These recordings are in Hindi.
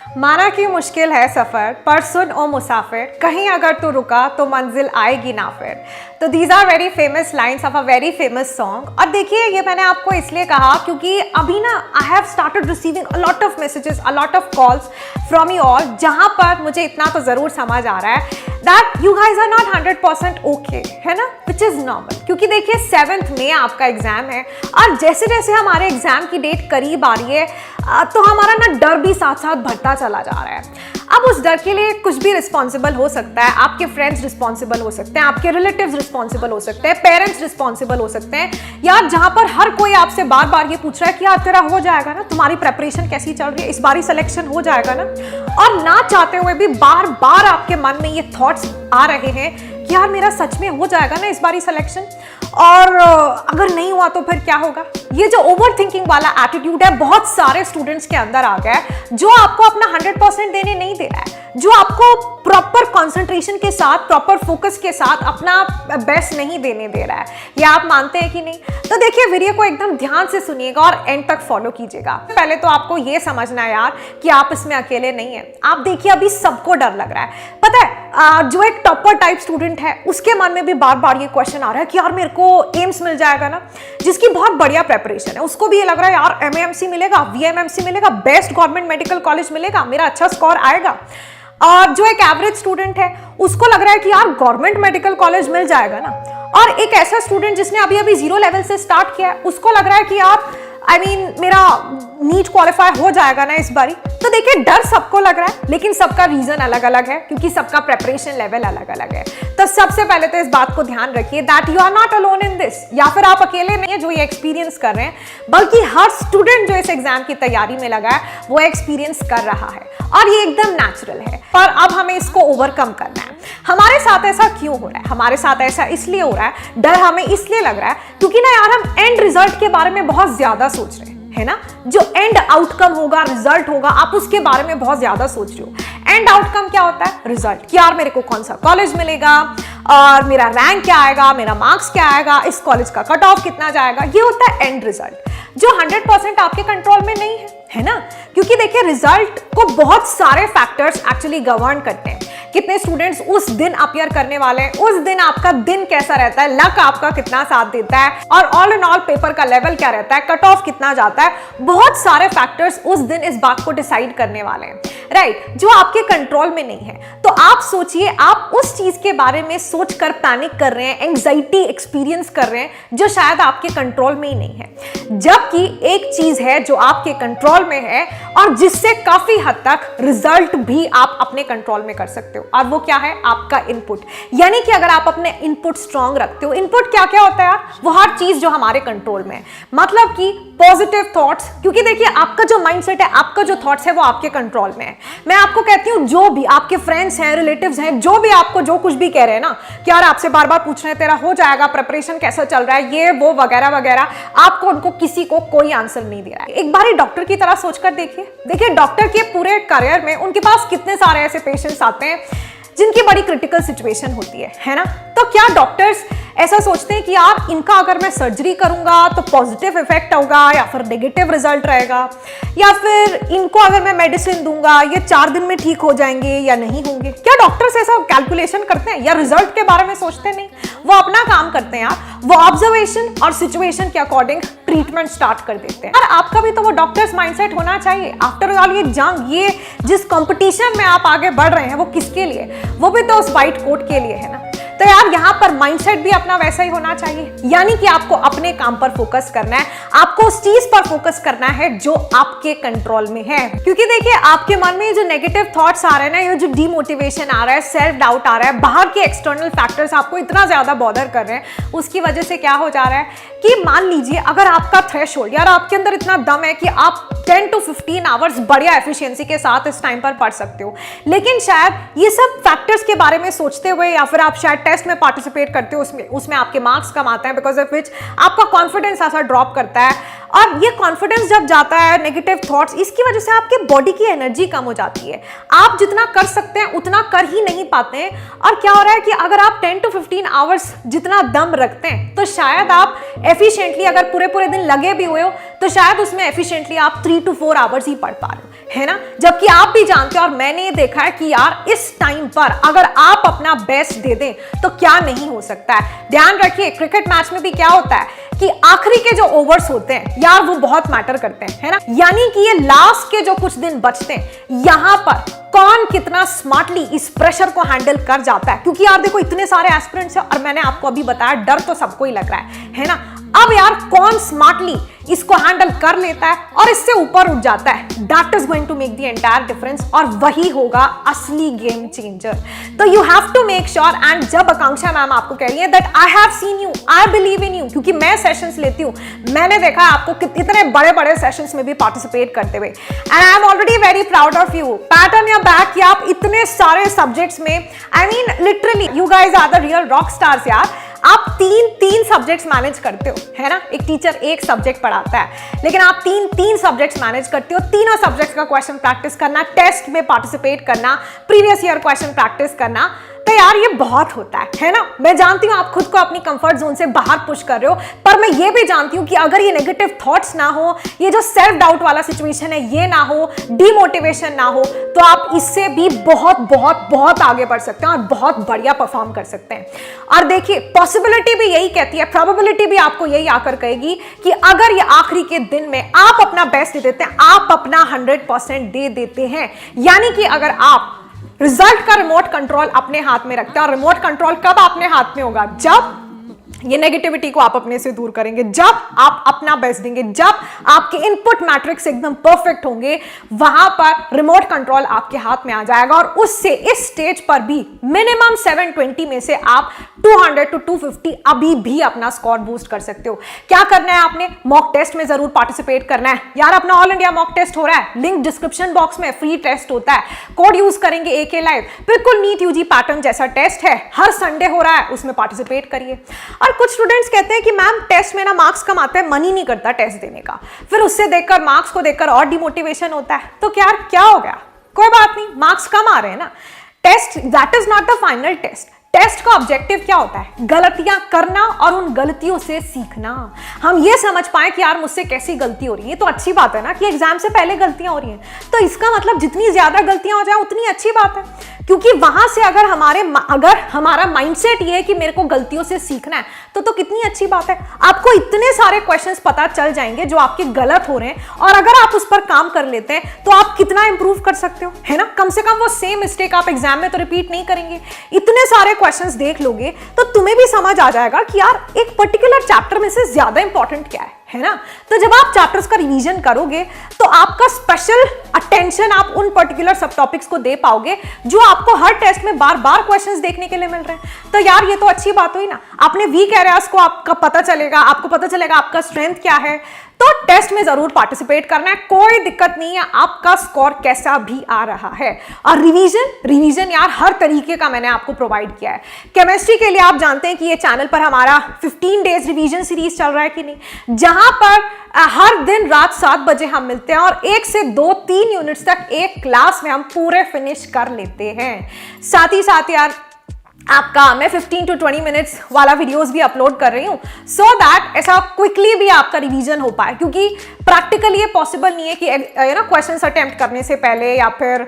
माना कि मुश्किल है सफ़र, पर सुन ओ मुसाफिर, कहीं अगर तू रुका तो मंजिल आएगी ना फिर। तो these are very famous lines of a very famous song. और देखिए, ये मैंने आपको इसलिए कहा क्योंकि अभी ना I have started receiving a lot of messages, a lot of calls from you all, जहाँ पर मुझे इतना तो ज़रूर समझ आ रहा है that you guys are not 100% okay, है ना, विच इज़ नॉर्मल। क्योंकि देखिए 7th में आपका एग्जाम है और जैसे जैसे हमारे एग्जाम की डेट करीब आ रही है तो हमारा ना डर भी साथ साथ बढ़ता चला जा रहा है। अब उस डर के लिए कुछ भी रिस्पॉन्सिबल हो सकता है, आपके फ्रेंड्स रिस्पॉन्सिबल हो सकते हैं, आपके रिलेटिव्स रिस्पॉन्सिबल हो सकते हैं, पेरेंट्स रिस्पॉन्सिबल हो सकते हैं, या जहां पर हर कोई आपसे बार बार ये पूछ रहा है कि यार तेरा हो जाएगा ना, तुम्हारी प्रेपरेशन कैसी चल रही है, इस बारी सिलेक्शन हो जाएगा ना। और ना चाहते हुए भी बार बार आपके मन में ये थॉट्स आ रहे हैं कि यार मेरा सच में हो जाएगा ना इस बारी सिलेक्शन, और अगर नहीं हुआ तो फिर क्या होगा। ये जो ओवर थिंकिंग वाला एटीट्यूड है बहुत सारे स्टूडेंट्स के अंदर आ गया है, जो आपको अपना 100% देने नहीं दे रहा है, जो आपको प्रॉपर कंसंट्रेशन के साथ, प्रॉपर फोकस के साथ अपना बेस्ट नहीं देने दे रहा है। ये आप मानते हैं कि नहीं? तो देखिए, वीडियो को एकदम ध्यान से सुनिएगा और एंड तक फॉलो कीजिएगा। पहले तो आपको ये समझना है यार कि आप इसमें अकेले नहीं है। आप देखिए, अभी सबको डर लग रहा है, पता है। जो एक टॉपर टाइप स्टूडेंट है उसके मन में भी बार बार ये क्वेश्चन आ रहा है कि यार मेरे को एम्स मिल जाएगा ना, जिसकी बहुत बढ़िया प्रेपरेशन है, उसको भी ये लग रहा है यार एमएमसी मिलेगा, वीएमएमसी मिलेगा, बेस्ट गवर्नमेंट मेडिकल कॉलेज मिलेगा, मेरा अच्छा स्कोर आएगा। और जो एक एवरेज स्टूडेंट है उसको लग रहा है कि यार गवर्नमेंट मेडिकल कॉलेज मिल जाएगा ना। और एक ऐसा स्टूडेंट जिसने अभी अभी 0 लेवल से स्टार्ट किया है उसको लग रहा है कि यार मेरा नीट क्वालिफाई हो जाएगा ना इस बारी। तो देखिए, डर सबको लग रहा है, लेकिन सबका रीजन अलग अलग है क्योंकि सबका प्रेपरेशन लेवल अलग अलग है। तो सबसे पहले तो इस बात को ध्यान रखिए that you are not alone in this, या फिर आप अकेले नहीं है जो ये एक्सपीरियंस कर रहे हैं, बल्कि हर स्टूडेंट जो इस एग्जाम की तैयारी में लगा है वो एक्सपीरियंस कर रहा है और ये एकदम नेचुरल है। पर अब हमें इसको ओवरकम करना है। हमारे साथ ऐसा क्यों हो रहा है? हमारे साथ ऐसा इसलिए हो रहा है, डर हमें इसलिए लग रहा है क्योंकि ना यार हम एंड रिजल्ट के बारे में बहुत ज्यादा सोच रहे हैं, है ना। जो एंड आउटकम होगा, रिजल्ट होगा, आप उसके बारे में बहुत ज्यादा सोच रहे हो। एंड आउटकम क्या होता है? रिजल्ट, कि यार मेरे को कौन सा कॉलेज मिलेगा और मेरा रैंक क्या आएगा, मेरा मार्क्स क्या आएगा, इस कॉलेज का कट ऑफ कितना जाएगा, ये होता है एंड रिजल्ट, जो 100% आपके कंट्रोल में नहीं है ना। क्योंकि देखिए, रिजल्ट को बहुत सारे फैक्टर्स एक्चुअली गवर्न करते हैं। कितने स्टूडेंट्स उस दिन अपीयर करने वाले हैं, उस दिन आपका दिन कैसा रहता है, लक आपका कितना साथ देता है, और ऑल इन ऑल पेपर का लेवल क्या रहता है, कट ऑफ कितना जाता है, बहुत सारे फैक्टर्स उस दिन इस बात को डिसाइड करने वाले हैं, राइट, जो आपके कंट्रोल में नहीं है। तो आप सोचिए, आप उस चीज के बारे में सोचकर पैनिक कर रहे हैं, एंग्जाइटी एक्सपीरियंस कर रहे हैं जो शायद आपके कंट्रोल में ही नहीं है। जबकि एक चीज है जो आपके कंट्रोल में है और जिससे काफी हद तक रिजल्ट भी आप अपने कंट्रोल में कर सकते हो, और वो क्या है? आपका इनपुट। यानी कि अगर आप अपने इनपुट स्ट्रांग रखते हो, इनपुट क्या क्या होता है यार? वो हर चीज जो हमारे कंट्रोल में है, मतलब कि पॉजिटिव थॉट्स, क्योंकि देखिए आपका जो माइंडसेट है, आपका जो थॉट्स है वो आपके कंट्रोल में है। मैं आपको कहती हूँ, जो भी आपके फ्रेंड्स हैं, रिलेटिव्स हैं, जो भी आपको जो कुछ भी कह रहे हैं ना कि यार आपसे बार बार पूछ रहे हैं तेरा हो जाएगा, प्रिपरेशन कैसा चल रहा है, ये वो वगैरह वगैरह, आपको उनको किसी को कोई आंसर नहीं दे रहा है। एक बार डॉक्टर की तरह सोचकर देखिए डॉक्टर के पूरे करियर में उनके पास कितने सारे ऐसे पेशेंट्स आते हैं जिनकी बड़ी क्रिटिकल सिचुएशन होती है ना। तो क्या डॉक्टर्स ऐसा सोचते हैं कि यार इनका अगर मैं सर्जरी करूंगा तो पॉजिटिव इफेक्ट होगा या फिर नेगेटिव रिजल्ट रहेगा, या फिर इनको अगर मैं मेडिसिन दूंगा ये 4 दिन में ठीक हो जाएंगे या नहीं होंगे? क्या डॉक्टर्स ऐसा कैलकुलेशन करते हैं या रिजल्ट के बारे में सोचते नहीं? वो अपना काम करते हैं यार, वो ऑब्जर्वेशन और सिचुएशन के अकॉर्डिंग ट्रीटमेंट स्टार्ट कर देते हैं। और आपका भी तो वो डॉक्टर्स माइंडसेट होना चाहिए। आफ्टर ऑल ये जंग, ये जिस कंपटीशन में आप आगे बढ़ रहे हैं वो किसके लिए? वो भी तो उस व्हाइट कोट के लिए है ना। तो यार यहाँ पर माइंडसेट भी अपना वैसा ही होना चाहिए, यानी कि आपको अपने काम पर फोकस करना है, आपको उस चीज पर फोकस करना है जो आपके कंट्रोल में है। क्योंकि देखिए, आपके मन में जो नेगेटिव थॉट्स आ रहे हैं ना, ये जो डिमोटिवेशन आ रहा है, सेल्फ डाउट आ रहा है, बाहर के एक्सटर्नल फैक्टर्स आपको इतना ज्यादा बॉदर कर रहे हैं, उसकी वजह से क्या हो जा रहा है कि मान लीजिए अगर आपका थ्रेशोल्ड, यार आपके अंदर इतना दम है कि आप 10 to 15 आवर्स बढ़िया एफिशिएंसी के साथ इस टाइम पर पढ़ सकते हो, लेकिन शायद ये सब फैक्टर्स के बारे में सोचते हुए, या फिर आप शायद टेस्ट में पार्टिसिपेट करते हो, उसमें आपके मार्क्स कम आते हैं, बिकॉज ऑफ विच आपका कॉन्फिडेंस ऐसा ड्रॉप करता है। और ये कॉन्फिडेंस जब जाता है, नेगेटिव थॉट्स, इसकी वजह से आपके बॉडी की एनर्जी कम हो जाती है। आप जितना कर सकते हैं उतना कर ही नहीं पाते हैं। और क्या हो रहा है कि अगर आप 10 to 15 आवर्स जितना दम रखते हैं तो शायद आप एफिशिएंटली, अगर पूरे पूरे दिन लगे भी हुए हो तो शायद उसमें एफिशिएंटली आप 3 to 4 आवर्स ही पढ़ पा रहे हो। है ना, जबकि आप भी जानते हो और मैंने ये देखा है कि यार इस टाइम पर अगर आप अपना बेस्ट दे दें तो क्या नहीं हो सकता है। ध्यान रखिए क्रिकेट मैच में भी क्या होता है कि आखिरी के जो ओवर्स होते हैं यार वो बहुत मैटर करते हैं, है ना, यानी कि ये लास्ट के जो कुछ दिन बचते हैं यहां पर कौन कितना स्मार्टली इस प्रेशर को हैंडल कर जाता है। क्योंकि यार देखो इतने सारे एस्पिरेंट्स हैं और मैंने आपको अभी बताया डर तो सबको ही लग रहा है ना। अब यार कौन स्मार्टली इसको हैंडल कर लेता है और इससे ऊपर उठ जाता है, that is going to make the entire difference और वही होगा असली गेम चेंजर। तो you have to make sure, and जब आकांक्षा मैम आपको कह रही है that I have seen you, I believe in you, क्योंकि मैं सेशंस लेती हूं, मैंने देखा है आपको इतने बड़े बड़े सेशंस में भी पार्टिसिपेट करते हुए, and I am already very proud of you. Pat on your back कि आप इतने सारे सब्जेक्ट्स में, I mean literally you guys are the real rock stars यार। आप तीन सब्जेक्ट्स मैनेज करते हो, है ना, एक टीचर एक सब्जेक्ट पढ़ाता है लेकिन आप तीन सब्जेक्ट्स मैनेज करते हो, तीनों सब्जेक्ट्स का क्वेश्चन प्रैक्टिस करना, टेस्ट में पार्टिसिपेट करना, प्रीवियस ईयर क्वेश्चन प्रैक्टिस करना, तो यार ये बहुत होता है ना। मैं जानती हूं आप खुद को अपनी कंफर्ट जोन से बाहर पुश कर रहे हो, पर मैं ये भी जानती हूं कि अगर ये नेगेटिव थॉट्स ना हो, ये जो सेल्फ डाउट वाला सिचुएशन है ये ना हो, डीमोटिवेशन ना हो, तो आप इससे भी बहुत बहुत बहुत आगे बढ़ सकते हैं और बहुत बढ़िया परफॉर्म कर सकते हैं। और देखिए पॉसिबिलिटी भी यही कहती है, प्रोबेबिलिटी भी आपको यही आकर कहेगी कि अगर ये आखिरी के दिन में आप अपना बेस्ट दे देते हैं, आप अपना 100% दे देते हैं, यानी कि अगर आप रिजल्ट का रिमोट कंट्रोल अपने हाथ में रखते हैं, और रिमोट कंट्रोल कब अपने हाथ में होगा, जब ये नेगेटिविटी को आप अपने से दूर करेंगे, जब आप अपना बेस्ट देंगे, जब आपके इनपुट मैट्रिक्स एकदम परफेक्ट होंगे, वहां पर रिमोट कंट्रोल आपके हाथ में आ जाएगा और उससे इस स्टेज पर भी मिनिमम 720 में से आप 200 to 250 अभी भी अपना स्कोर बूस्ट कर सकते हो। क्या करना है आपने, मॉक टेस्ट में जरूर पार्टिसिपेट करना है यार। अपना ऑल इंडिया मॉक टेस्ट हो रहा है, लिंक डिस्क्रिप्शन बॉक्स में, फ्री टेस्ट होता है, कोड यूज करेंगे AK लाइव, बिल्कुल नीट यूजी पैटर्न जैसा टेस्ट है, हर संडे हो रहा है, उसमें पार्टिसिपेट करिए। और कुछ स्टूडेंट्स कहते हैं कि मैम टेस्ट में ना मार्क्स कम आते हैं, मन ही नहीं करता टेस्ट देने का, फिर उससे देखकर मार्क्स को देखकर और डिमोटिवेशन होता है। तो क्या हो गया, कोई बात नहीं, मार्क्स कम आ रहे हैं ना, test that is not the final test. Test का ऑब्जेक्टिव क्या होता है, गलतियां करना और उन गलतियों से सीखना। हम ये समझ पाए कि यार मुझसे कैसी गलती हो रही है, तो अच्छी बात है ना कि एग्जाम से पहले गलतियां हो रही हैं, तो इसका मतलब जितनी ज्यादा गलतियां हो जाए उतनी अच्छी बात है, क्योंकि वहां से अगर हमारा माइंडसेट ये है कि मेरे को गलतियों से सीखना है, तो कितनी अच्छी बात है। आपको इतने सारे क्वेश्चंस पता चल जाएंगे जो आपके गलत हो रहे हैं, और अगर आप उस पर काम कर लेते हैं तो आप कितना इंप्रूव कर सकते हो, है ना। कम से कम वो सेम मिस्टेक आप एग्जाम में तो रिपीट नहीं करेंगे। इतने सारे क्वेश्चंस देख लोगे तो तुम्हें भी समझ आ जाएगा कि यार एक पर्टिकुलर चैप्टर में से ज्यादा इंपॉर्टेंट क्या है ना। तो जब आप चैप्टर्स का रिवीजन करोगे तो आपका स्पेशल अटेंशन आप उन पर्टिकुलर सब टॉपिक्स को दे पाओगे जो आपको हर टेस्ट में बार बार क्वेश्चंस देखने के लिए मिल रहे हैं। तो यार ये तो अच्छी बात हुई ना, आपने वीक एरियाज को आपको पता चलेगा आपका स्ट्रेंथ क्या है। तो टेस्ट में जरूर पार्टिसिपेट करना है, कोई दिक्कत नहीं है, आपका स्कोर कैसा भी आ रहा है। और रिवीजन यार हर तरीके का मैंने आपको प्रोवाइड किया है। केमिस्ट्री के लिए आप जानते हैं कि ये चैनल पर हमारा 15 डेज रिवीजन सीरीज चल रहा है कि नहीं, जहां पर हर दिन रात 7 बजे हम मिलते हैं और 1 से 2-3 यूनिट्स तक एक क्लास में हम पूरे फिनिश कर लेते हैं। साथ ही साथ यार आपका मैं 15 to 20 मिनट्स वाला वीडियोस भी अपलोड कर रही हूँ, सो दैट ऐसा क्विकली भी आपका रिवीजन हो पाए, क्योंकि प्रैक्टिकली ये पॉसिबल नहीं है कि क्वेश्चंस अटेम्प्ट करने से पहले या फिर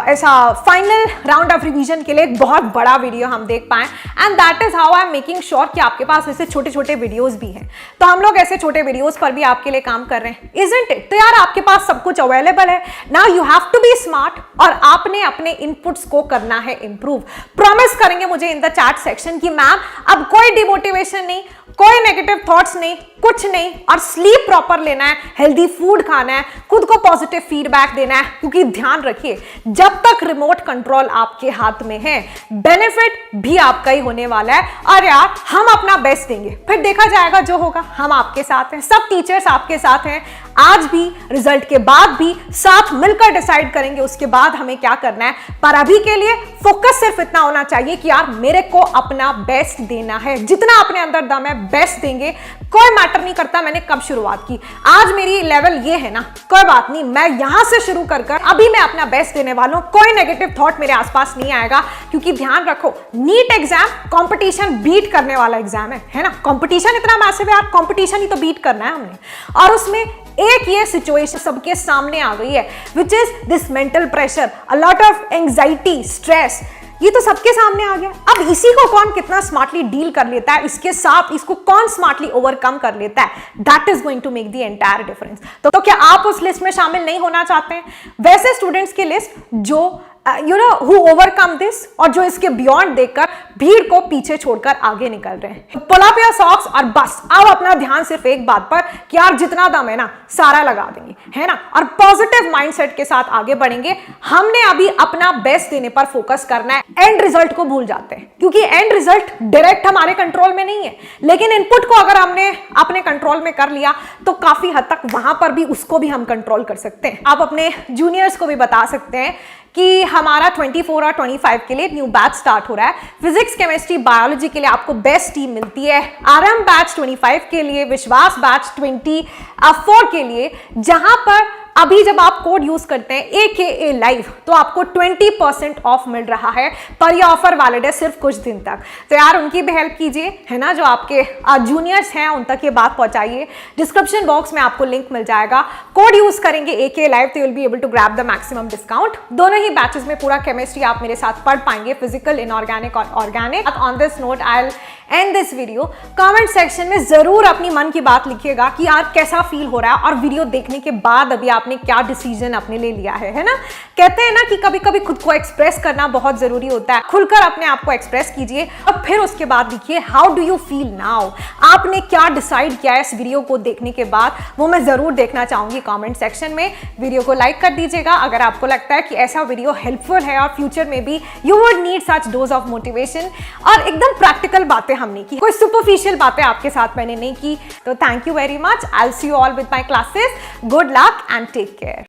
ऐसा फाइनल राउंड ऑफ रिवीजन के लिए एक बहुत बड़ा वीडियो हम देख पाएं। And that is how I am making sure कि आपके पास ऐसे छोटे छोटे वीडियोस भी हैं, तो हम लोग ऐसे छोटे वीडियोस पर भी आपके लिए काम कर रहे हैं, इजंट इट। तो यार आपके पास सब कुछ अवेलेबल है, now you have to be smart और आपने अपने इनपुट्स को करना है इंप्रूव। प्रॉमिस करेंगे मुझे इन द चैट सेक्शन कि मैम अब कोई डिमोटिवेशन नहीं, कोई नेगेटिव थॉट्स नहीं, कुछ नहीं, और स्लीप प्रॉपर लेना है, हेल्दी फूड खाना है, खुद को पॉजिटिव फीडबैक देना है, क्योंकि ध्यान रखिए जब तक रिमोट कंट्रोल आपके हाथ में है बेनिफिट भी आपका ही होने वाला है। और यार हम अपना बेस्ट देंगे, फिर देखा जाएगा जो होगा। हम आपके साथ हैं, सब टीचर्स आपके साथ हैं, आज भी रिजल्ट के बाद भी साथ मिलकर डिसाइड करेंगे उसके बाद हमें क्या करना है। पर अभी के लिए फोकस सिर्फ इतना होना चाहिए कि यार मेरे को अपना बेस्ट देना है, जितना अपने अंदर दम है बेस्ट देंगे। कोई मैटर नहीं करता मैंने कब शुरुआत की, आज मेरी लेवल ये है ना, कोई बात नहीं, मैं यहां से शुरू कर अभी मैं अपना बेस्ट देने वाला हूं। कोई नेगेटिव थॉट मेरे आसपास नहीं आएगा, क्योंकि ध्यान रखो नीट एग्जाम कंपटीशन बीट करने वाला एग्जाम है ना। कंपटीशन इतना मैसिव है यार, कंपटीशन ही तो बीट करना है हमने, और उसमें एक ये सिचुएशन सबके सामने आ गई है, which is this mental pressure, a lot of anxiety, stress, ये तो सबके सामने आ गया। अब इसी को कौन कितना स्मार्टली डील कर लेता है, इसके साथ इसको कौन स्मार्टली ओवरकम कर लेता है, that is going to make the entire difference. तो क्या आप उस लिस्ट में शामिल नहीं होना चाहते हैं? वैसे स्टूडेंट्स की लिस्ट जो हु ओवरकम दिस, और जो इसके बियॉन्ड देखकर भीड़ को पीछे छोड़कर आगे निकल रहे हैं। पुल अप योर सॉक्स और बस अब अपना ध्यान सिर्फ एक बात पर कि यार जितना दम है ना सारा लगा देंगे, है ना, और पॉजिटिव माइंडसेट के साथ आगे बढ़ेंगे। हमने अभी अपना बेस्ट देने पर फोकस करना है, एंड रिजल्ट को भूल जाते हैं, क्योंकि एंड रिजल्ट डायरेक्ट हमारे कंट्रोल में नहीं है, लेकिन इनपुट को अगर हमने अपने कंट्रोल में कर लिया तो काफी हद तक वहां पर भी उसको भी हम कंट्रोल कर सकते हैं। आप अपने जूनियर्स को भी बता सकते हैं कि हमारा 24 और 25 के लिए न्यू बैच स्टार्ट हो रहा है। फिजिक्स, केमिस्ट्री, बायोलॉजी के लिए आपको बेस्ट टीम मिलती है। आरएम बैच 25 के लिए, विश्वास बैच 24 के लिए, जहां पर अभी जब आप कोड यूज करते हैं AKA लाइव तो आपको 20% ऑफ मिल रहा है, पर यह ऑफर वैलिड है सिर्फ कुछ दिन तक। तो यार उनकी भी हेल्प कीजिए, है ना, जो आपके जूनियर्स हैं उन तक ये बात पहुंचाइए। डिस्क्रिप्शन बॉक्स में आपको लिंक मिल जाएगा, कोड यूज करेंगे AKA लाइव तो you will be able to grab the maximum discount. दोनों ही बैचेस में पूरा केमिस्ट्री आप मेरे साथ पढ़ पाएंगे, फिजिकल, इनऑर्गेनिक और organic. On this note I will and this video. Comment section में जरूर अपनी मन की बात लिखिएगा कि यार कैसा फील हो रहा है, और वीडियो देखने के बाद अभी आपने क्या डिसीजन अपने लिए लिया है ना। कहते हैं ना कि कभी कभी खुद को एक्सप्रेस करना बहुत जरूरी होता है। खुलकर अपने आप को एक्सप्रेस कीजिए और फिर उसके बाद लिखिए how do you feel now, आपने क्या डिसाइड किया है इस वीडियो को देखने के बाद, वो मैं जरूर देखना चाहूंगी कमेंट सेक्शन में। वीडियो को लाइक कर दीजिएगा अगर आपको लगता है कि ऐसा वीडियो हेल्पफुल है और फ्यूचर में भी you would need such dose of motivation, और एकदम प्रैक्टिकल बातें हमने की, कोई सुपरफिशियल बातें आपके साथ मैंने नहीं की। तो thank you very much, I will see you all with my classes. Good luck and take care.